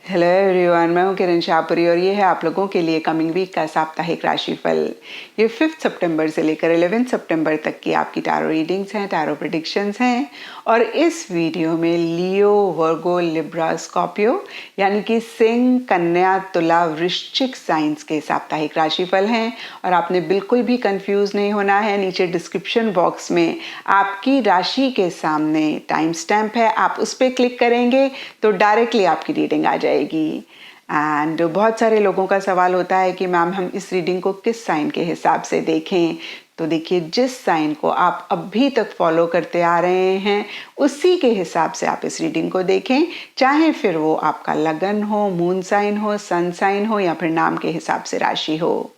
Hello everyone, मैं हूं किरण शाहपुरी और ये है आप लोगों के लिए कमिंग वीक का साप्ताहिक राशिफल। ये 5 सितंबर से लेकर 11 सितंबर तक की आपकी टैरो रीडिंग्स हैं, टैरो प्रेडिक्शंस हैं। और इस वीडियो में लियो, वर्गो, लिब्रा, स्कॉर्पियो यानी कि सिंह, कन्या, तुला, वृश्चिक साइंस के साप्ताहिक राशिफल हैं। और आपने बिल्कुल भी कंफ्यूज नहीं होना है। नीचे डिस्क्रिप्शन बॉक्स में आपकी राशि के सामने टाइम स्टैम्प है, आप उस पर क्लिक करेंगे तो डायरेक्टली आपकी रीडिंग आ जाएगी। एंड बहुत सारे लोगों का सवाल होता है कि मैम हम इस रीडिंग को किस साइन के हिसाब से देखें। तो देखिए, जिस साइन को आप अभी तक फॉलो करते आ रहे हैं उसी के हिसाब से आप इस रीडिंग को देखें, चाहे फिर वो आपका लगन हो, मून साइन हो, सन साइन हो या फिर नाम के हिसाब से राशि हो।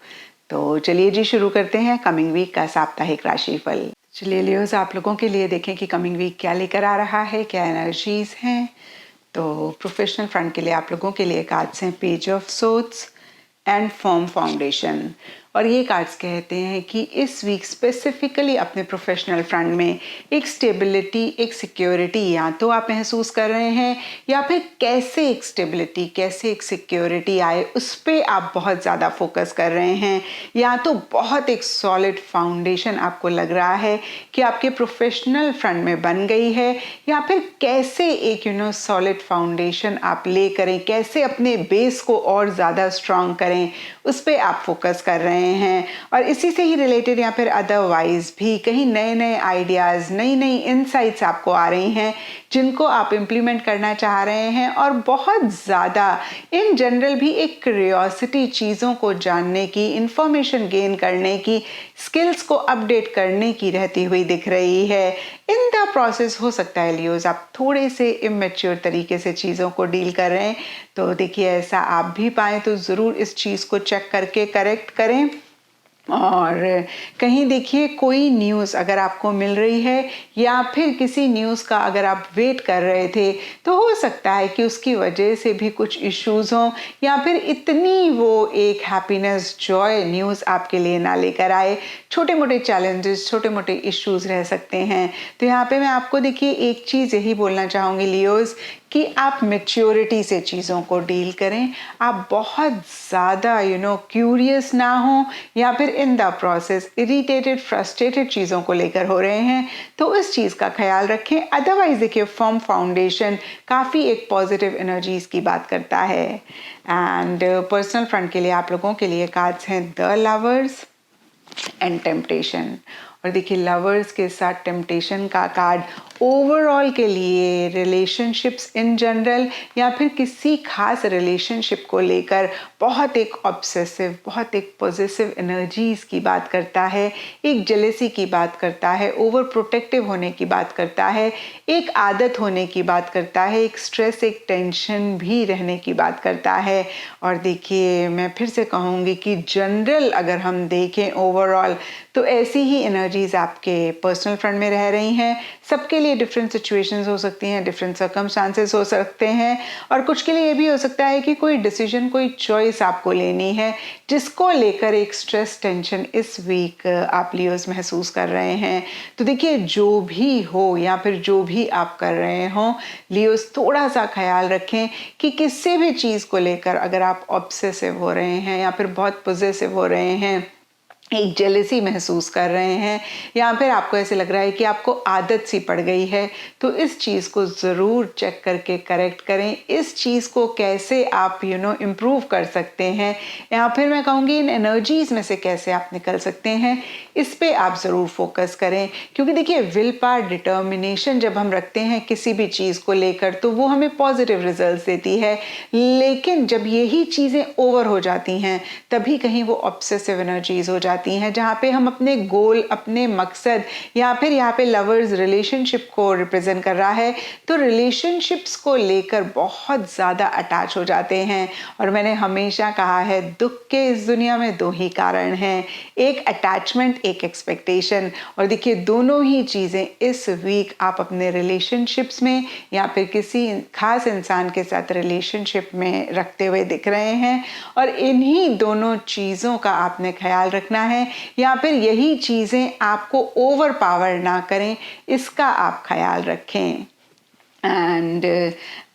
तो चलिए जी, शुरू करते हैं कमिंग वीक का साप्ताहिक राशिफल। चलिए लियोज, आप लोगों के लिए देखें कि कमिंग वीक क्या लेकर आ रहा है, क्या एनर्जीज हैं। तो प्रोफेशनल फ्रंट के लिए आप लोगों के लिए कार्ड्स हैं page of swords and firm foundation. और ये कार्ड्स कहते हैं कि इस वीक स्पेसिफिकली अपने प्रोफेशनल फ्रंट में एक स्टेबिलिटी, एक सिक्योरिटी या तो आप महसूस कर रहे हैं, या फिर कैसे एक स्टेबिलिटी, कैसे एक सिक्योरिटी आए उस पर आप बहुत ज़्यादा फोकस कर रहे हैं। या तो बहुत एक सॉलिड फाउंडेशन आपको लग रहा है कि आपके प्रोफेशनल फ्रंट में बन गई है, या फिर कैसे एक सॉलिड फाउंडेशन आप ले करें, कैसे अपने बेस को और ज़्यादा स्ट्रांग करें, उस पर आप फोकस कर रहे हैं। और इसी से ही रिलेटेड या फिर अदरवाइज भी कहीं नए नए आइडियाज़, नई नई इनसाइट्स आपको आ रही हैं जिनको आप इम्प्लीमेंट करना चाह रहे हैं। और बहुत ज़्यादा इन जनरल भी एक क्यूरियोसिटी, चीज़ों को जानने की, इंफॉर्मेशन गेन करने की, स्किल्स को अपडेट करने की रहती हुई दिख रही है। इन द प्रोसेस हो सकता है लियोज आप थोड़े से इमेच्योर तरीके से चीज़ों को डील कर रहे हैं। तो देखिए, ऐसा आप भी पाएँ तो ज़रूर इस चीज़ को चेक करके करेक्ट करें। और कहीं देखिए, कोई न्यूज़ अगर आपको मिल रही है या फिर किसी न्यूज़ का अगर आप वेट कर रहे थे, तो हो सकता है कि उसकी वजह से भी कुछ इश्यूज़ हों, या फिर इतनी वो एक हैप्पीनेस, जॉय न्यूज़ आपके लिए ना लेकर आए। छोटे मोटे चैलेंजेस, छोटे मोटे इश्यूज़ रह सकते हैं। तो यहाँ पे मैं आपको देखिए एक चीज़ यही बोलना चाहूँगी लियोज़, कि आप मैच्योरिटी से चीज़ों को डील करें। आप बहुत ज़्यादा क्यूरियस ना हो, या फिर in the process irritated, frustrated चीज़ों को लेकर हो रहे हैं, तो इस चीज़ का ख्याल रखें। अदरवाइज देखिए, फर्म फाउंडेशन काफ़ी एक पॉजिटिव एनर्जीज की बात करता है। एंड पर्सनल फ्रंट के लिए आप लोगों के लिए कार्ड्स हैं द लवर्स एंड टेम्पटेशन। और देखिए, लवर्स के साथ टेम्पटेशन का कार्ड ओवरऑल के लिए रिलेशनशिप्स इन जनरल या फिर किसी खास रिलेशनशिप को लेकर बहुत एक ऑब्सेसिव, बहुत एक पॉजिटिव एनर्जीज की बात करता है, एक जेलेसी की बात करता है, ओवर प्रोटेक्टिव होने की बात करता है, एक आदत होने की बात करता है, एक स्ट्रेस, एक टेंशन भी रहने की बात करता है। और देखिए, मैं फिर से कहूँगी कि जनरल अगर हम देखें ओवरऑल, तो ऐसी ही एनर्जीज आपके पर्सनल फ्रंट में रह रही हैं। सबके लिए डिफरेंट सिचुएशंस हो सकती हैं, डिफरेंट सर्कमस्टांसेस हो सकते हैं। और कुछ के लिए ये भी हो सकता है कि कोई डिसीजन, कोई चॉइस आपको लेनी है, जिसको लेकर एक स्ट्रेस, टेंशन इस वीक आप लियोज महसूस कर रहे हैं। तो देखिए, जो भी हो या फिर जो भी आप कर रहे हो लियोज, थोड़ा सा ख्याल रखें कि किसी भी चीज़ को लेकर अगर आप ऑब्सेसिव हो रहे हैं या फिर बहुत पॉजिटिव हो रहे हैं, एक जेलेसी महसूस कर रहे हैं, या फिर आपको ऐसे लग रहा है कि आपको आदत सी पड़ गई है, तो इस चीज़ को ज़रूर चेक करके करेक्ट करें। इस चीज़ को कैसे आप इम्प्रूव कर सकते हैं, या फिर मैं कहूँगी इन एनर्जीज़ में से कैसे आप निकल सकते हैं, इस पे आप ज़रूर फोकस करें। क्योंकि देखिए, विल पावर, डिटर्मिनेशन जब हम रखते हैं किसी भी चीज़ को लेकर, तो वो हमें पॉजिटिव रिजल्ट देती है। लेकिन जब यही चीज़ें ओवर हो जाती हैं, तभी कहीं वो ऑब्सेसिव एनर्जीज हो जाती हैं, जहाँ पे हम अपने गोल, अपने मकसद, या फिर यहाँ पे लवर्स रिलेशनशिप को रिप्रेजेंट कर रहा है, तो रिलेशनशिप्स को लेकर बहुत ज़्यादा अटैच हो जाते हैं। और मैंने हमेशा कहा है, दुख के इस दुनिया में दो ही कारण हैं, एक अटैचमेंट, एक एक्सपेक्टेशन। और देखिए, दोनों ही चीज़ें इस वीक आप अपने रिलेशनशिप्स में या फिर किसी खास इंसान के साथ रिलेशनशिप में रखते हुए दिख रहे हैं। और इन्हीं दोनों चीज़ों का आपने ख्याल रखना है, या फिर यही चीज़ें आपको ओवर पावर ना करें, इसका आप ख्याल रखें। एंड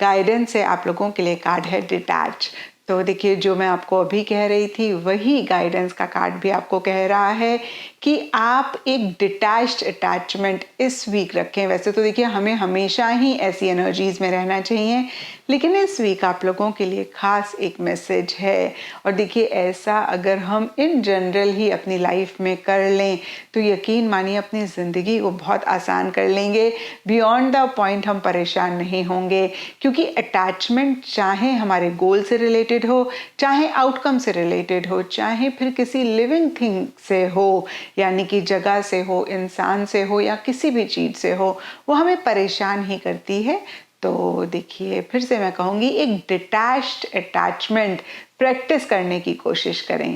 गाइडेंस है आप लोगों के लिए कार्ड है डिटैच। तो देखिए जो मैं आपको अभी कह रही थी वही गाइडेंस का कार्ड भी आपको कह रहा है कि आप एक डिटैच्ड अटैचमेंट इस वीक रखें। वैसे तो देखिए हमें हमेशा ही ऐसी एनर्जीज में रहना चाहिए, लेकिन इस वीक आप लोगों के लिए खास एक मैसेज है। और देखिए ऐसा अगर हम इन जनरल ही अपनी लाइफ में कर लें तो यकीन मानिए अपनी ज़िंदगी को बहुत आसान कर लेंगे। बियॉन्ड द पॉइंट हम परेशान नहीं होंगे, क्योंकि अटैचमेंट चाहे हमारे गोल से रिलेटेड हो, चाहे आउटकम से रिलेटेड हो, चाहे फिर किसी लिविंग थिंग से हो, यानी कि जगह से हो, इंसान से हो या किसी भी चीज़ से हो, वो हमें परेशान ही करती है। तो देखिए फिर से मैं कहूँगी एक डिटैच्ड अटैचमेंट प्रैक्टिस करने की कोशिश करें।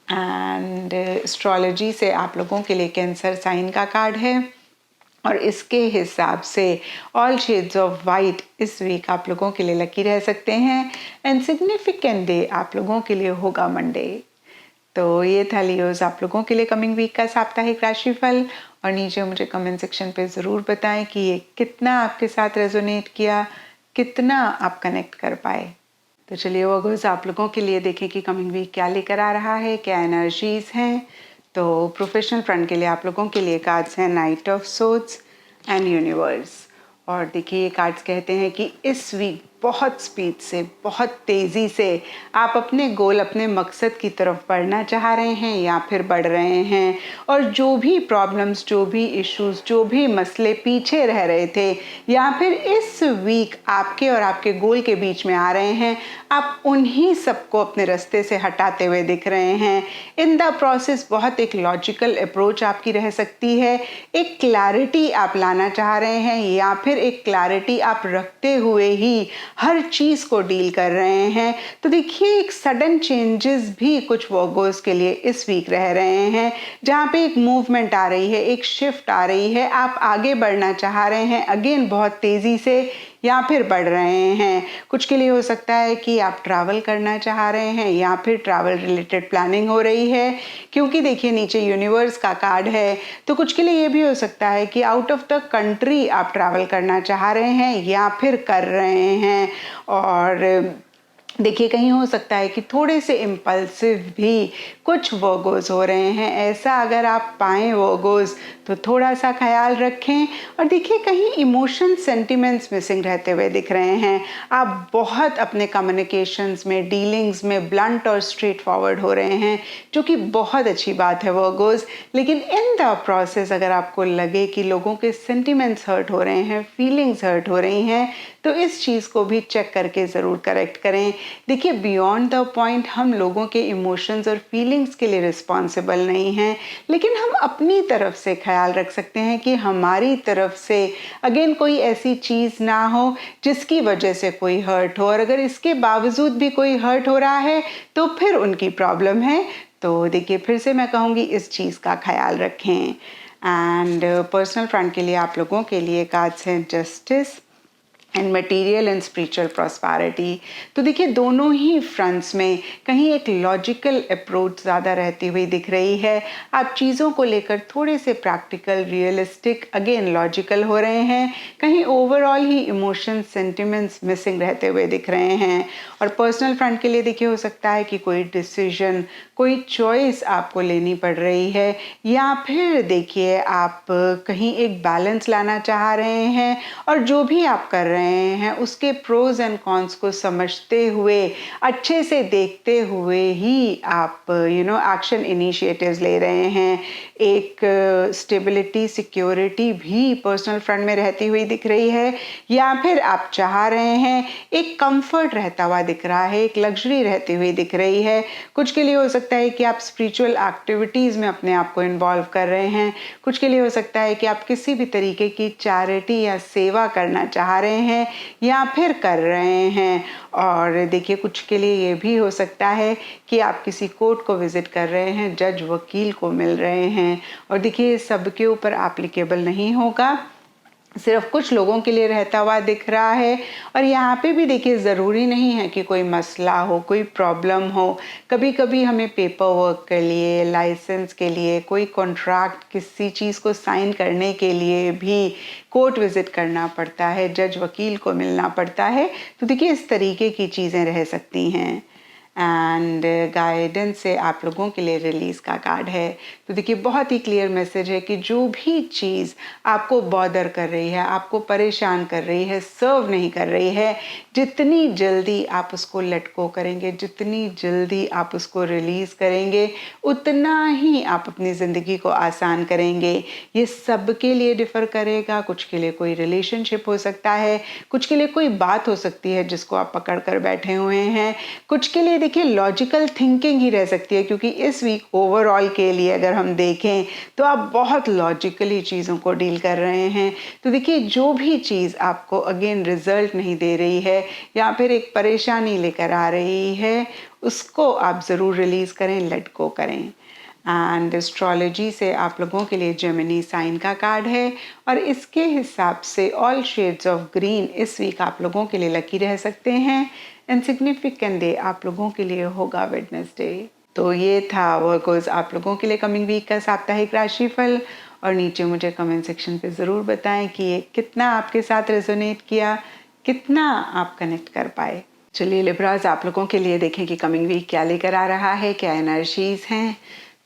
एंड एस्ट्रोलॉजी से आप लोगों के लिए कैंसर साइन का कार्ड है और इसके हिसाब से ऑल शेड्स ऑफ वाइट इस वीक आप लोगों के लिए लकी रह सकते हैं। एंड सिग्निफिकेंट डे आप लोगों के लिए होगा मंडे। तो ये था लियोज आप लोगों के लिए कमिंग वीक का साप्ताहिक राशिफल। और नीचे मुझे कमेंट सेक्शन पे ज़रूर बताएं कि ये कितना आपके साथ रेजोनेट किया, कितना आप कनेक्ट कर पाए। तो चलिए वर्गोस आप लोगों के लिए देखें कि कमिंग वीक क्या लेकर आ रहा है, क्या एनर्जीज हैं। तो प्रोफेशनल फ्रंट के लिए आप लोगों के लिए कार्ड्स हैं night of swords and universe. और देखिए ये कार्ड्स कहते हैं कि इस वीक बहुत स्पीड से, बहुत तेज़ी से आप अपने गोल, अपने मकसद की तरफ बढ़ना चाह रहे हैं या फिर बढ़ रहे हैं। और जो भी प्रॉब्लम्स, जो भी इश्यूज, जो भी मसले पीछे रह रहे थे या फिर इस वीक आपके और आपके गोल के बीच में आ रहे हैं, आप उन्हीं सबको अपने रास्ते से हटाते हुए दिख रहे हैं। इन द प्रोसेस बहुत एक लॉजिकल अप्रोच आपकी रह सकती है। एक क्लैरिटी आप लाना चाह रहे हैं या फिर एक क्लैरिटी आप रखते हुए ही हर चीज़ को डील कर रहे हैं। तो देखिए एक सडन चेंजेस भी कुछ वर्गोस के लिए इस वीक रह रहे हैं, जहाँ पे एक मूवमेंट आ रही है, एक शिफ्ट आ रही है। आप आगे बढ़ना चाह रहे हैं अगेन बहुत तेज़ी से या फिर बढ़ रहे हैं। कुछ के लिए हो सकता है कि आप ट्रैवल करना चाह रहे हैं या फिर ट्रैवल रिलेटेड प्लानिंग हो रही है, क्योंकि देखिए नीचे यूनिवर्स का कार्ड है। तो कुछ के लिए ये भी हो सकता है कि आउट ऑफ द कंट्री आप ट्रैवल करना चाह रहे हैं या फिर कर रहे हैं। और देखिए कहीं हो सकता है कि थोड़े से इम्पल्सिव भी कुछ वर्गोस हो रहे हैं। ऐसा अगर आप पाएं वर्गोस तो थोड़ा सा ख्याल रखें। और देखिए कहीं इमोशन, सेंटिमेंट्स मिसिंग रहते हुए दिख रहे हैं। आप बहुत अपने कम्युनिकेशंस में, डीलिंग्स में ब्लंट और स्ट्रेट फॉरवर्ड हो रहे हैं, जो कि बहुत अच्छी बात है वर्गोस। लेकिन इन द प्रोसेस अगर आपको लगे कि लोगों के सेंटिमेंट्स हर्ट हो रहे हैं, फीलिंग्स हर्ट हो रही हैं, तो इस चीज़ को भी चेक करके ज़रूर करेक्ट करें। देखिए बियॉन्ड द पॉइंट हम लोगों के इमोशंस और फीलिंग्स के लिए रिस्पॉन्सिबल नहीं हैं, लेकिन हम अपनी तरफ से ख्याल रख सकते हैं कि हमारी तरफ से अगेन कोई ऐसी चीज़ ना हो जिसकी वजह से कोई हर्ट हो। और अगर इसके बावजूद भी कोई हर्ट हो रहा है तो फिर उनकी प्रॉब्लम है। तो देखिए फिर से मैं कहूँगी इस चीज़ का ख्याल रखें। एंड पर्सनल फ्रंट के लिए आप लोगों के लिए कार्ड्स हैं justice and material and spiritual prosperity. तो देखिए दोनों ही फ्रंट्स में कहीं एक लॉजिकल अप्रोच ज़्यादा रहती हुई दिख रही है। आप चीज़ों को लेकर थोड़े से प्रैक्टिकल, रियलिस्टिक, अगेन लॉजिकल हो रहे हैं। कहीं ओवरऑल ही इमोशंस, सेंटिमेंट्स मिसिंग रहते हुए दिख रहे हैं। और पर्सनल फ्रंट के लिए देखिए हो सकता है कि कोई डिसीजन, कोई चॉइस आपको लेनी पड़ रही है, या फिर देखिए आप कहीं एक बैलेंस लाना चाह रहे हैं और जो भी आप कर रहे हैं उसके प्रोज एंड कॉन्स को समझते हुए, अच्छे से देखते हुए ही आप एक्शन इनिशिएटिव्स ले रहे हैं। एक स्टेबिलिटी, सिक्योरिटी भी पर्सनल फ्रंट में रहती हुई दिख रही है, या फिर आप चाह रहे हैं एक कंफर्ट रहता हुआ दिख रहा है, एक लग्जरी रहती हुई दिख रही है। कुछ के लिए हो सकता है कि आप स्पिरिचुअल एक्टिविटीज़ में अपने आप को इन्वॉल्व कर रहे हैं। कुछ के लिए हो सकता है कि आप किसी भी तरीके की चैरिटी या सेवा करना चाह रहे हैं या फिर कर रहे हैं। और देखिए कुछ के लिए ये भी हो सकता है कि आप किसी कोर्ट को विजिट कर रहे हैं, जज, वकील को मिल रहे हैं। और देखिए सबके ऊपर एप्लीकेबल नहीं होगा, सिर्फ कुछ लोगों के लिए रहता हुआ दिख रहा है। और यहाँ पे भी देखिए ज़रूरी नहीं है कि कोई मसला हो, कोई प्रॉब्लम हो। कभी कभी हमें पेपर वर्क के लिए, लाइसेंस के लिए, कोई कॉन्ट्रैक्ट, किसी चीज़ को साइन करने के लिए भी कोर्ट विज़िट करना पड़ता है, जज वकील को मिलना पड़ता है। तो देखिए इस तरीके की चीज़ें रह सकती हैं। एंड गाइडेंस से आप लोगों के लिए रिलीज़ का कार्ड है। तो देखिए बहुत ही क्लियर मैसेज है कि जो भी चीज़ आपको बॉदर कर रही है, आपको परेशान कर रही है, सर्व नहीं कर रही है, जितनी जल्दी आप उसको लेट गो करेंगे, जितनी जल्दी आप उसको रिलीज़ करेंगे, उतना ही आप अपनी ज़िंदगी को आसान करेंगे। ये सब के लिए डिफ़र करेगा। कुछ के लिए कोई रिलेशनशिप हो सकता है, कुछ के लिए कोई बात हो सकती है जिसको आप पकड़ कर बैठे हुए हैं, कुछ के लिए देखिए लॉजिकल थिंकिंग ही रह सकती है, क्योंकि इस वीक ओवरऑल के लिए अगर हम देखें तो आप बहुत लॉजिकली चीज़ों को डील कर रहे हैं। तो देखिए जो भी चीज़ आपको अगेन रिजल्ट नहीं दे रही है या फिर एक परेशानी लेकर आ रही है, उसको आप ज़रूर रिलीज़ करें, लेट गो करें। एंड एस्ट्रोलॉजी से आप लोगों के लिए जेमिनी साइन का कार्ड है और इसके हिसाब से ऑल शेड्स ऑफ ग्रीन इस वीक आप लोगों के लिए लकी रह सकते हैं। इनसिग्निफिकेंट डे आप लोगों के लिए होगा वेडनेसडे। तो ये था वर्कोस आप लोगों के लिए कमिंग वीक का साप्ताहिक राशिफल। और नीचे मुझे कमेंट सेक्शन पे ज़रूर बताएं कि ये कितना आपके साथ रेजोनेट किया, कितना आप कनेक्ट कर पाए। चलिए लिब्राज आप लोगों के लिए देखें कि कमिंग वीक क्या लेकर आ रहा है, क्या एनर्जीज हैं।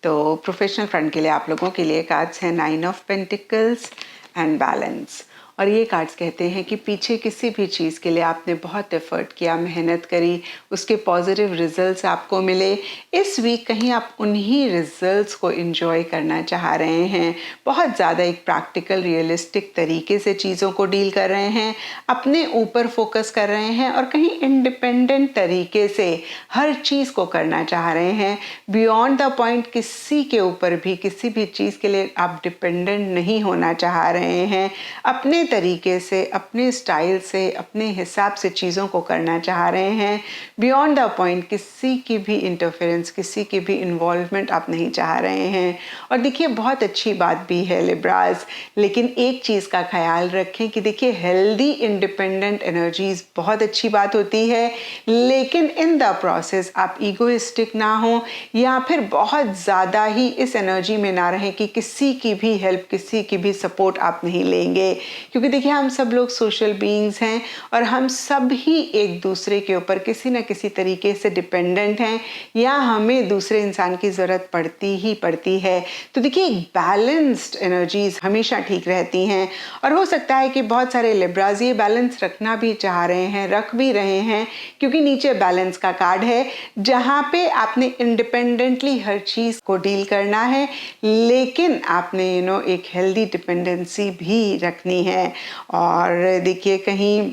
तो प्रोफेशनल फ्रंट के लिए आप लोगों के लिए कार्ड्स हैं 9 ऑफ पेंटिकल्स एंड बैलेंस। और ये कार्ड्स कहते हैं कि पीछे किसी भी चीज़ के लिए आपने बहुत एफर्ट किया, मेहनत करी, उसके पॉजिटिव रिजल्ट्स आपको मिले। इस वीक कहीं आप उन्हीं रिजल्ट्स को एंजॉय करना चाह रहे हैं। बहुत ज़्यादा एक प्रैक्टिकल, रियलिस्टिक तरीके से चीज़ों को डील कर रहे हैं, अपने ऊपर फोकस कर रहे हैं और कहीं इंडिपेंडेंट तरीके से हर चीज़ को करना चाह रहे हैं। बियॉन्ड द पॉइंट किसी के ऊपर भी, किसी भी चीज़ के लिए आप डिपेंडेंट नहीं होना चाह रहे हैं। अपने तरीके से, अपने स्टाइल से, अपने हिसाब से चीज़ों को करना चाह रहे हैं। बियॉन्ड द पॉइंट किसी की भी इंटरफेरेंस, किसी की भी इन्वॉल्वमेंट आप नहीं चाह रहे हैं। और देखिए बहुत अच्छी बात भी है लिब्राज, लेकिन एक चीज़ का ख्याल रखें कि देखिए हेल्दी इंडिपेंडेंट एनर्जीज बहुत अच्छी बात होती है, लेकिन इन द प्रोसेस आप ईगोइस्टिक ना हो या फिर बहुत ज़्यादा ही इस एनर्जी में ना रहें कि किसी की भी हेल्प, किसी की भी सपोर्ट आप नहीं लेंगे। क्योंकि देखिए हम सब लोग सोशल बीइंग्स हैं और हम सब ही एक दूसरे के ऊपर किसी न किसी तरीके से डिपेंडेंट हैं या हमें दूसरे इंसान की ज़रूरत पड़ती ही पड़ती है। तो देखिए बैलेंस्ड एनर्जीज हमेशा ठीक रहती हैं और हो सकता है कि बहुत सारे लिब्राज ये बैलेंस रखना भी चाह रहे हैं, रख भी रहे हैं, क्योंकि नीचे बैलेंस का कार्ड है जहाँ पे आपने इंडिपेंडेंटली हर चीज़ को डील करना है, लेकिन आपने एक हेल्दी डिपेंडेंसी भी रखनी है। और देखिए कहीं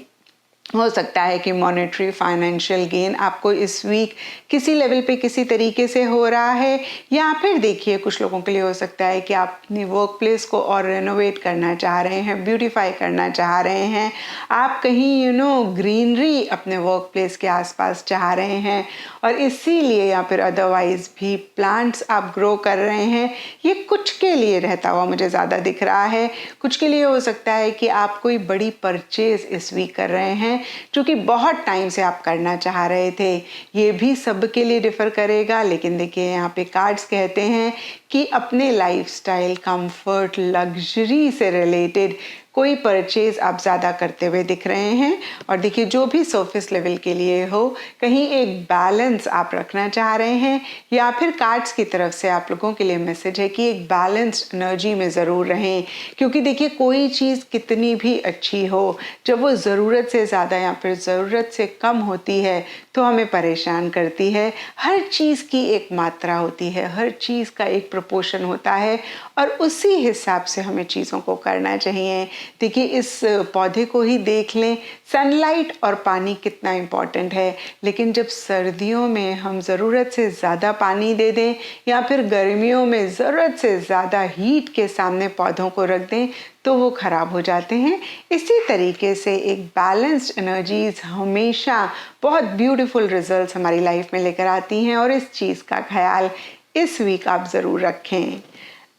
हो सकता है कि मॉनेटरी फाइनेंशियल गेन आपको इस वीक किसी लेवल पे किसी तरीके से हो रहा है, या फिर देखिए कुछ लोगों के लिए हो सकता है कि आप अपनी वर्क प्लेस को और रेनोवेट करना चाह रहे हैं, ब्यूटीफाई करना चाह रहे हैं, आप कहीं ग्रीनरी अपने वर्क प्लेस के आसपास चाह रहे हैं और इसीलिए या फिर अदरवाइज भी प्लांट्स आप ग्रो कर रहे हैं। ये कुछ के लिए रहता हुआ मुझे ज़्यादा दिख रहा है। कुछ के लिए हो सकता है कि आप कोई बड़ी परचेज इस वीक कर रहे हैं जो कि बहुत टाइम से आप करना चाह रहे थे। ये भी सब के लिए डिफर करेगा, लेकिन देखिए यहाँ पे कार्ड्स कहते हैं कि अपने लाइफस्टाइल, कंफर्ट, लग्जरी से रिलेटेड कोई परचेज आप ज़्यादा करते हुए दिख रहे हैं। और देखिए जो भी सरफेस लेवल के लिए हो, कहीं एक बैलेंस आप रखना चाह रहे हैं, या फिर कार्ड्स की तरफ से आप लोगों के लिए मैसेज है कि एक बैलेंस्ड एनर्जी में ज़रूर रहें। क्योंकि देखिए कोई चीज़ कितनी भी अच्छी हो, जब वो ज़रूरत से ज़्यादा या फिर ज़रूरत से कम होती है तो हमें परेशान करती है। हर चीज़ की एक मात्रा होती है, हर चीज़ का एक प्रोपोर्शन होता है और उसी हिसाब से हमें चीज़ों को करना चाहिए। देखिए इस पौधे को ही देख लें, सनलाइट और पानी कितना इम्पॉर्टेंट है, लेकिन जब सर्दियों में हम ज़रूरत से ज़्यादा पानी दे दें या फिर गर्मियों में ज़रूरत से ज़्यादा हीट के सामने पौधों को रख दें तो वो ख़राब हो जाते हैं। इसी तरीके से एक बैलेंस्ड एनर्जीज हमेशा बहुत ब्यूटीफुल रिजल्ट्स हमारी लाइफ में लेकर आती हैं और इस चीज़ का ख्याल इस वीक आप ज़रूर रखें।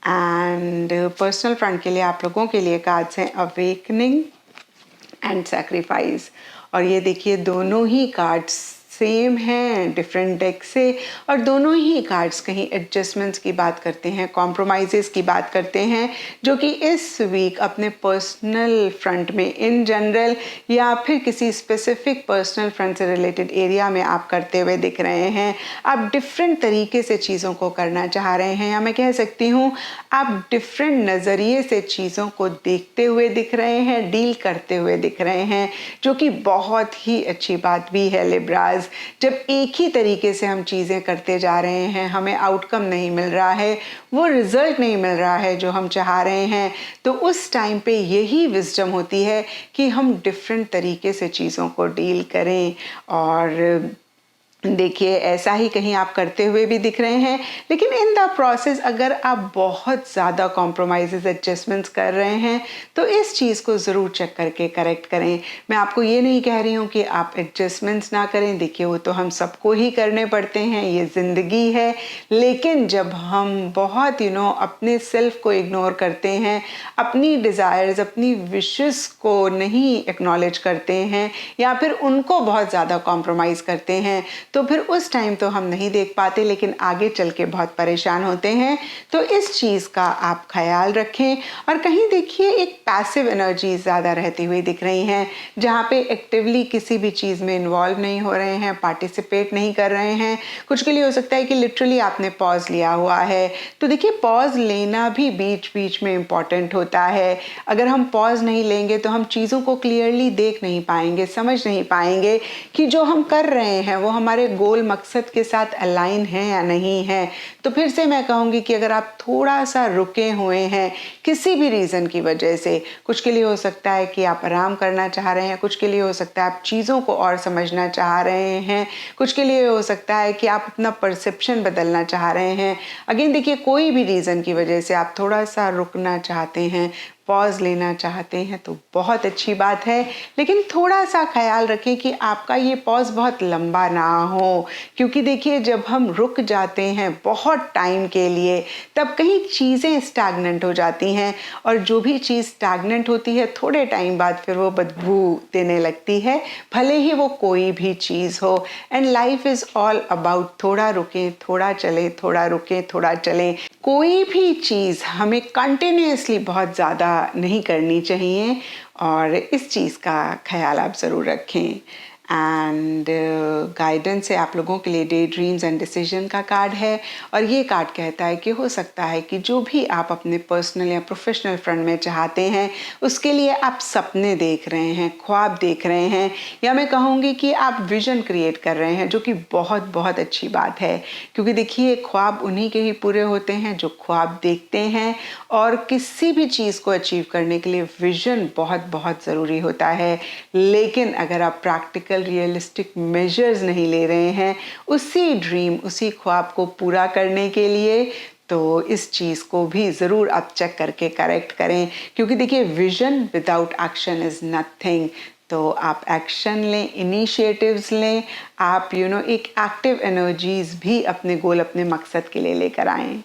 एंड पर्सनल फ्रंट के लिए आप लोगों के लिए कार्ड्स हैं अवेकनिंग एंड सैक्रिफाइस। और ये देखिए दोनों ही कार्ड्स सेम हैं डिफरेंट डेक से, और दोनों ही कार्ड्स कहीं एडजस्टमेंट्स की बात करते हैं, कॉम्प्रोमाइज़ेस की बात करते हैं, जो कि इस वीक अपने पर्सनल फ्रंट में इन जनरल या फिर किसी स्पेसिफिक पर्सनल फ्रंट से रिलेटेड एरिया में आप करते हुए दिख रहे हैं। आप डिफरेंट तरीके से चीज़ों को करना चाह रहे हैं, या मैं कह सकती हूँ आप डिफरेंट नज़रिए से चीज़ों को देखते हुए दिख रहे हैं, डील करते हुए दिख रहे हैं, जो कि बहुत ही अच्छी बात भी है लिब्राज। जब एक ही तरीके से हम चीज़ें करते जा रहे हैं, हमें आउटकम नहीं मिल रहा है, वो रिजल्ट नहीं मिल रहा है जो हम चाह रहे हैं, तो उस टाइम पे यही विजडम होती है कि हम डिफरेंट तरीके से चीज़ों को डील करें। और देखिए ऐसा ही कहीं आप करते हुए भी दिख रहे हैं, लेकिन इन द प्रोसेस अगर आप बहुत ज़्यादा कॉम्प्रोमाइज़ एडजस्टमेंट्स कर रहे हैं तो इस चीज़ को ज़रूर चेक करके करेक्ट करें। मैं आपको ये नहीं कह रही हूँ कि आप एडजस्टमेंट्स ना करें, देखिए वो तो हम सबको ही करने पड़ते हैं, ये ज़िंदगी है। लेकिन जब हम बहुत अपने सेल्फ को इग्नोर करते हैं, अपनी डिज़ायर्स अपनी विशेस को नहीं एक्नॉलेज करते हैं, या फिर उनको बहुत ज़्यादा कॉम्प्रोमाइज़ करते हैं, तो फिर उस टाइम तो हम नहीं देख पाते, लेकिन आगे चल के बहुत परेशान होते हैं। तो इस चीज़ का आप ख्याल रखें। और कहीं देखिए एक पैसिव एनर्जी ज़्यादा रहती हुई दिख रही हैं, जहाँ पे एक्टिवली किसी भी चीज़ में इन्वॉल्व नहीं हो रहे हैं, पार्टिसिपेट नहीं कर रहे हैं। कुछ के लिए हो सकता है कि लिटरली आपने पॉज लिया हुआ है। तो देखिए पॉज लेना भी बीच बीच में इम्पॉर्टेंट होता है। अगर हम पॉज नहीं लेंगे तो हम चीज़ों को क्लियरली देख नहीं पाएंगे, समझ नहीं पाएंगे कि जो हम कर रहे हैं वो हमारे गोल मकसद के साथ अलाइन है या नहीं है। तो फिर से मैं कहूँगी कि अगर आप थोड़ा सा रुके हुए हैं किसी भी रीज़न की वजह से, कुछ के लिए हो सकता है कि आप आराम करना चाह रहे हैं, कुछ के लिए हो सकता है आप चीज़ों को और समझना चाह रहे हैं, कुछ के लिए हो सकता है कि आप अपना परसेप्शन बदलना चाह रहे हैं। अगेन देखिए कोई भी रीज़न की वजह से आप थोड़ा सा रुकना चाहते हैं, पॉज लेना चाहते हैं, तो बहुत अच्छी बात है। लेकिन थोड़ा सा ख्याल रखें कि आपका ये पॉज बहुत लंबा ना हो, क्योंकि देखिए जब हम रुक जाते हैं बहुत टाइम के लिए तब कहीं चीज़ें स्टैग्नेंट हो जाती हैं, और जो भी चीज़ स्टैग्नेंट होती है थोड़े टाइम बाद फिर वो बदबू देने लगती है, भले ही वो कोई भी चीज़ हो। And life is all about थोड़ा रुकें थोड़ा चलें, थोड़ा रुकें थोड़ा चलें। कोई भी चीज़ हमें कंटिन्यूसली बहुत ज़्यादा नहीं करनी चाहिए, और इस चीज़ का ख्याल आप ज़रूर रखें। एंड गाइडेंस है आप लोगों के लिए डे ड्रीम्स एंड डिसीजन का कार्ड है, और ये कार्ड कहता है कि हो सकता है कि जो भी आप अपने पर्सनल या प्रोफेशनल फ्रंट में चाहते हैं उसके लिए आप सपने देख रहे हैं, ख्वाब देख रहे हैं, या मैं कहूँगी कि आप विजन क्रिएट कर रहे हैं, जो कि बहुत बहुत अच्छी बात है। क्योंकि देखिए ख्वाब उन्हीं के ही पूरे होते हैं जो ख्वाब देखते हैं, और किसी भी चीज़ को अचीव करने के लिए विजन बहुत बहुत ज़रूरी होता है। लेकिन अगर आप प्रैक्टिकल रियलिस्टिक मेजर्स नहीं ले रहे हैं उसी ड्रीम उसी ख्वाब को पूरा करने के लिए, तो इस चीज़ को भी ज़रूर आप चेक करके करेक्ट करें। क्योंकि देखिए vision without action is nothing. तो आप एक्शन लें, इनिशिएटिव्स लें, आप एक एक्टिव एनर्जीज भी अपने गोल अपने मकसद के लिए लेकर आएँ।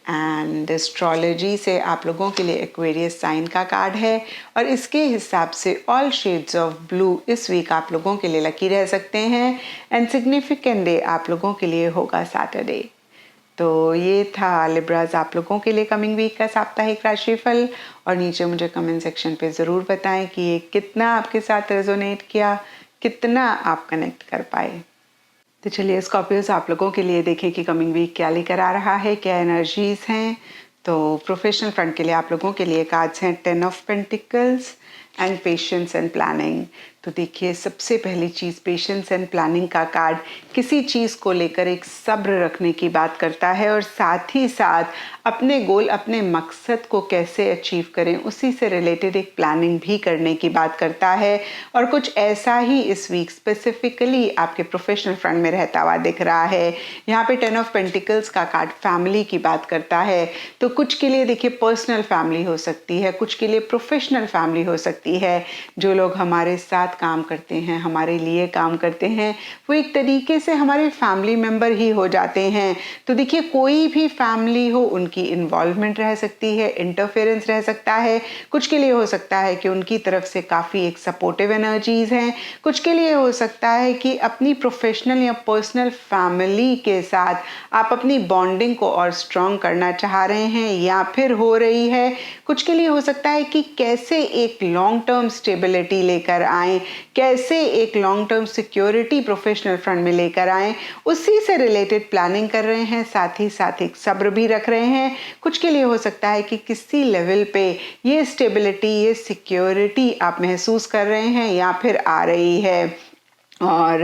एंड एस्ट्रोलॉजी से आप लोगों के लिए एक्वेरियस साइन का कार्ड है, और इसके हिसाब से ऑल शेड्स ऑफ ब्लू इस वीक आप लोगों के लिए लकी रह सकते हैं। एंड सिग्निफिकेंट डे आप लोगों के लिए होगा सैटरडे। तो ये था लिब्राज आप लोगों के लिए कमिंग वीक का साप्ताहिक राशिफल, और नीचे मुझे कमेंट सेक्शन पे ज़रूर बताएं कि ये कितना आपके साथ रेजोनेट किया, कितना आप कनेक्ट कर पाए। तो चलिए स्कॉर्पियोस आप लोगों के लिए देखें कि कमिंग वीक क्या लेकर आ रहा है, क्या एनर्जीज हैं। तो प्रोफेशनल फ्रंट के लिए आप लोगों के लिए कार्ड्स हैं 10 of pentacles and patience and planning. तो देखिए सबसे पहली चीज़ पेशेंस एंड प्लानिंग का कार्ड किसी चीज़ को लेकर एक सब्र रखने की बात करता है, और साथ ही साथ अपने गोल अपने मकसद को कैसे अचीव करें उसी से रिलेटेड एक प्लानिंग भी करने की बात करता है। और कुछ ऐसा ही इस वीक स्पेसिफिकली आपके प्रोफेशनल फ्रंट में रहता हुआ दिख रहा है। यहाँ पे 10 ऑफ पेंटिकल्स का कार्ड फैमिली की बात करता है। तो कुछ के लिए देखिए पर्सनल फैमिली हो सकती है, कुछ के लिए प्रोफेशनल फैमिली हो सकती सकती है। जो लोग हमारे साथ काम करते हैं, हमारे लिए काम करते हैं, वो एक तरीके से हमारे फैमिली मेंबर ही हो जाते हैं। तो देखिए, कोई भी फैमिली हो, उनकी इन्वॉल्वमेंट रह सकती है, इंटरफेरेंस रह सकता है। कुछ के लिए हो सकता है कि उनकी तरफ से काफ़ी एक सपोर्टिव एनर्जीज हैं, कुछ के लिए हो सकता है कि अपनी प्रोफेशनल या पर्सनल फैमिली के साथ आप अपनी बॉन्डिंग को और स्ट्रॉन्ग करना चाह रहे हैं या फिर हो रही है। कुछ के लिए हो सकता है कि कैसे एक लॉन्ग टर्म स्टेबिलिटी लेकर आएं, कैसे एक long term security professional front में लेकर आएं, उसी से रिलेटेड प्लानिंग कर रहे हैं, साथ ही साथ एक सब्र भी रख रहे हैं। कुछ के लिए हो सकता है कि किसी लेवल पे ये स्टेबिलिटी, ये सिक्योरिटी आप महसूस कर रहे हैं या फिर आ रही है। और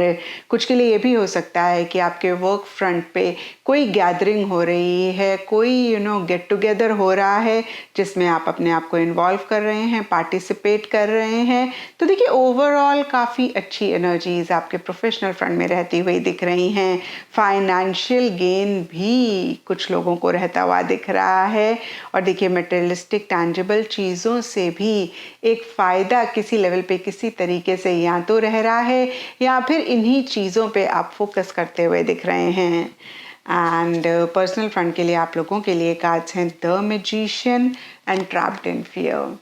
कुछ के लिए ये भी हो सकता है कि आपके वर्क फ्रंट पे कोई गैदरिंग हो रही है, कोई गेट टुगेदर हो रहा है जिसमें आप अपने आप को इन्वॉल्व कर रहे हैं, पार्टिसिपेट कर रहे हैं। तो देखिए, ओवरऑल काफ़ी अच्छी एनर्जीज आपके प्रोफेशनल फ्रंट में रहती हुई दिख रही हैं। फाइनेंशियल गेन भी कुछ लोगों को रहता हुआ दिख रहा है। और देखिए, मटेरियलिस्टिक टैंजिबल चीज़ों से भी एक फ़ायदा किसी लेवल पे किसी तरीके से या तो रह रहा है या फिर इन्हीं चीज़ों पे आप फोकस करते हुए दिख रहे हैं। एंड पर्सनल फ्रंट के लिए आप लोगों के लिए कार्ड्स हैं the magician and trapped in fear.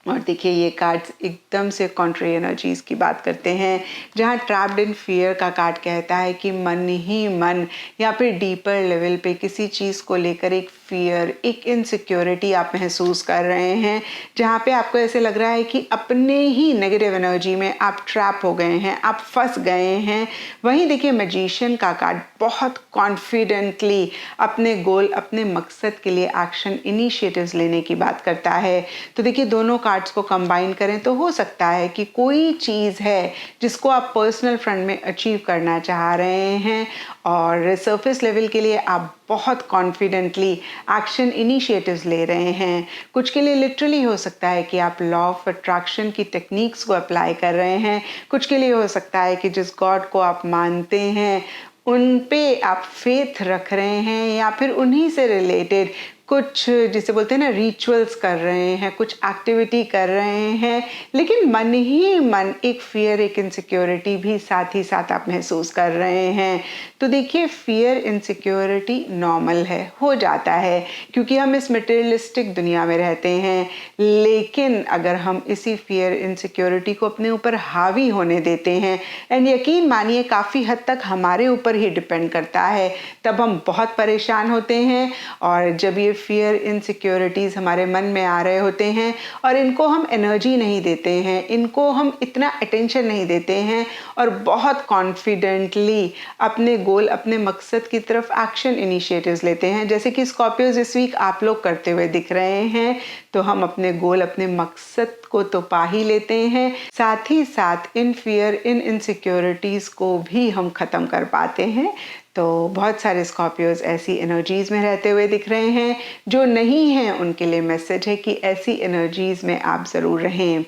और देखिए, ये कार्ड्स एकदम से कॉन्ट्री एनर्जीज की बात करते हैं, जहाँ ट्रैप्ड इन फियर का कार्ड कहता है कि मन ही मन या फिर डीपर लेवल पे किसी चीज़ को लेकर एक फियर, एक इनसिक्योरिटी आप महसूस कर रहे हैं, जहाँ पे आपको ऐसे लग रहा है कि अपने ही नेगेटिव एनर्जी में आप ट्रैप हो गए हैं, आप फंस गए हैं। वहीं देखिए, मैजिशियन का कार्ड बहुत कॉन्फिडेंटली अपने गोल, अपने मकसद के लिए एक्शन इनिशिएटिव्स लेने की बात करता है। तो देखिए, दोनों कार्ड्स को कंबाइन करें तो हो सकता है कि कोई चीज़ है जिसको आप पर्सनल फ्रंट में अचीव करना चाह रहे हैं और सरफेस लेवल के लिए आप बहुत कॉन्फिडेंटली एक्शन इनिशिएटिव्स ले रहे हैं। कुछ के लिए लिटरली हो सकता है कि आप लॉ ऑफ अट्रैक्शन की टेक्निक्स को अप्लाई कर रहे हैं। कुछ के लिए हो सकता है कि जिस गॉड को आप मानते हैं उन पे आप फेथ रख रहे हैं या फिर उन्हीं से रिलेटेड कुछ, जिसे बोलते हैं ना, रिचुअल्स कर रहे हैं, कुछ एक्टिविटी कर रहे हैं, लेकिन मन ही मन एक फियर, एक इनसिक्योरिटी भी साथ ही साथ आप महसूस कर रहे हैं। तो देखिए, फियर, इनसिक्योरिटी नॉर्मल है, हो जाता है, क्योंकि हम इस मटेरियलिस्टिक दुनिया में रहते हैं। लेकिन अगर हम इसी फियर, इनसिक्योरिटी को अपने ऊपर हावी होने देते हैं, एंड यकीन मानिए काफ़ी हद तक हमारे ऊपर ही डिपेंड करता है, तब हम बहुत परेशान होते हैं। और जब ये फियर, इनसिक्योरिटीज़ हमारे मन में आ रहे होते हैं और इनको हम एनर्जी नहीं देते हैं, इनको हम इतना अटेंशन नहीं देते हैं और बहुत कॉन्फिडेंटली अपने गोल, अपने मकसद की तरफ एक्शन इनिशिएटिव्स लेते हैं, जैसे कि स्कॉर्पियोज इस वीक आप लोग करते हुए दिख रहे हैं, तो हम अपने गोल, अपने मकसद को तो पा ही लेते हैं, साथ ही साथ इन फियर, इन इनसिक्योरिटीज़ को भी हम ख़त्म कर पाते हैं। तो बहुत सारे स्कॉर्पियोज ऐसी एनर्जीज़ में रहते हुए दिख रहे हैं। जो नहीं हैं उनके लिए मैसेज है कि ऐसी एनर्जीज़ में आप ज़रूर रहें।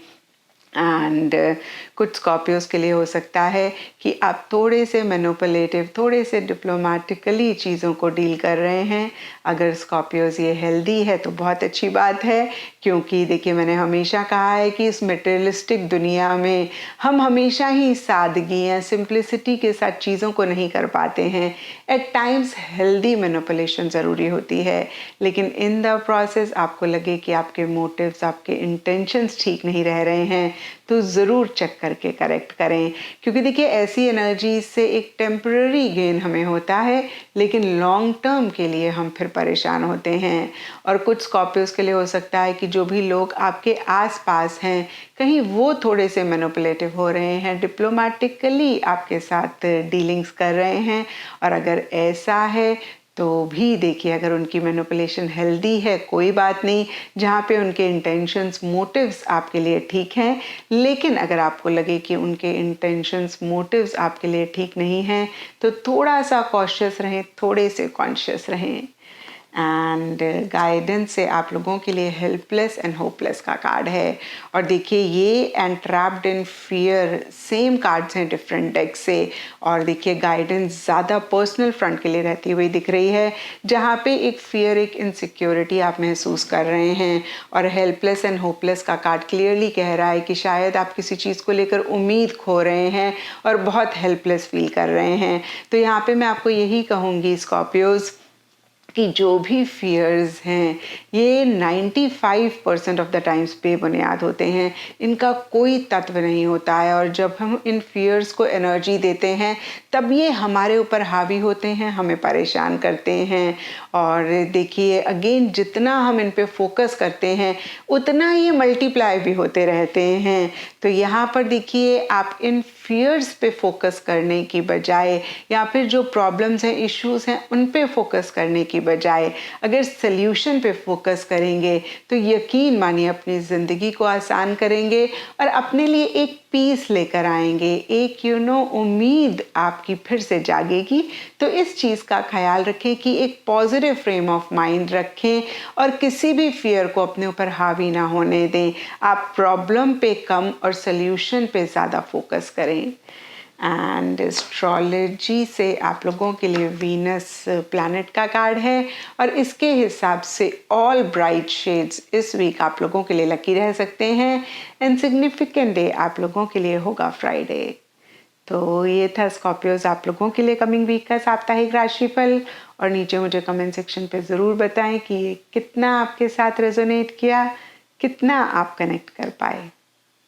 एंड कुछ स्कॉर्पियोज के लिए हो सकता है कि आप थोड़े से मैनिपुलेटिव, थोड़े से डिप्लोमेटिकली चीज़ों को डील कर रहे हैं। अगर स्कॉर्पियोज ये हेल्दी है तो बहुत अच्छी बात है, क्योंकि देखिए, मैंने हमेशा कहा है कि इस मटेरियलिस्टिक दुनिया में हम हमेशा ही सादगी या सिंप्लिसिटी के साथ चीज़ों को नहीं कर पाते हैं। एट टाइम्स हेल्दी मैनिपुलेशन ज़रूरी होती है, लेकिन इन द प्रोसेस आपको लगे कि आपके मोटिव्स, आपके इंटेंशंस ठीक नहीं रह रहे हैं, तो ज़रूर चेक करके करेक्ट करें। क्योंकि देखिए, ऐसी एनर्जी से एक टेम्पररी गेन हमें होता है, लेकिन लॉन्ग टर्म के लिए हम फिर परेशान होते हैं। और कुछ स्कॉर्पियोज के लिए हो सकता है कि जो भी लोग आपके आसपास हैं, कहीं वो थोड़े से मैनिपुलेटिव हो रहे हैं, डिप्लोमेटिकली आपके साथ डीलिंग्स कर रहे हैं। और अगर ऐसा है तो भी देखिए, अगर उनकी मैनिपुलेशन हेल्दी है कोई बात नहीं, जहाँ पे उनके इंटेंशंस, मोटिव्स आपके लिए ठीक हैं। लेकिन अगर आपको लगे कि उनके इंटेंशंस, मोटिव्स आपके लिए ठीक नहीं हैं, तो थोड़ा सा कॉशियस रहें, थोड़े से कॉन्शियस रहें। एंड गाइडेंस से आप लोगों के लिए हेल्पलेस एंड होपलेस का कार्ड है। और देखिए ये and trapped in fear same cards हैं डिफरेंट डेक से। और देखिए गाइडेंस ज़्यादा पर्सनल फ्रंट के लिए रहती हुई दिख रही है, जहाँ पे एक फियर, एक इनसिक्योरिटी आप महसूस कर रहे हैं। और हेल्पलेस एंड होपलेस का कार्ड क्लियरली कह रहा है कि शायद आप किसी चीज़ को लेकर उम्मीद खो रहे हैं और बहुत हेल्पलेस फील कर रहे हैं। तो यहाँ पे मैं आपको यही कहूँगी स्कॉर्पियोज़ कि जो भी फियर्स हैं ये 95% ऑफ द टाइम्स बेबुनियाद होते हैं, इनका कोई तत्व नहीं होता है। और जब हम इन फियर्स को एनर्जी देते हैं तब ये हमारे ऊपर हावी होते हैं, हमें परेशान करते हैं। और देखिए अगेन जितना हम इन पे फोकस करते हैं उतना ये मल्टीप्लाई भी होते रहते हैं। तो यहाँ पर देखिए आप इन फियर्स पे फोकस करने की बजाय या फिर जो प्रॉब्लम्स हैं, इश्यूज हैं, उन पे फोकस करने की बजाय अगर सल्यूशन पे फोकस करेंगे तो यकीन मानिए अपनी ज़िंदगी को आसान करेंगे और अपने लिए एक पीस लेकर आएंगे, एक उम्मीद आपकी फिर से जागेगी। तो इस चीज़ का ख्याल रखें कि एक पॉजिटिव फ्रेम ऑफ माइंड रखें और किसी भी फियर को अपने ऊपर हावी ना होने दें। आप प्रॉब्लम पे कम और सल्यूशन पे ज़्यादा फोकस करें। एंड एस्ट्रोलॉजी से आप लोगों के लिए वीनस प्लैनेट का कार्ड है और इसके हिसाब से ऑल ब्राइट शेड्स इस वीक आप लोगों के लिए लकी रह सकते हैं। एंड सिग्निफिकेंट डे आप लोगों के लिए होगा फ्राइडे। तो ये था स्कॉर्पियोज आप लोगों के लिए कमिंग वीक का साप्ताहिक राशिफल। और नीचे मुझे कमेंट सेक्शन पे ज़रूर बताएं कि ये कितना आपके साथ रेजोनेट किया, कितना आप कनेक्ट कर पाए।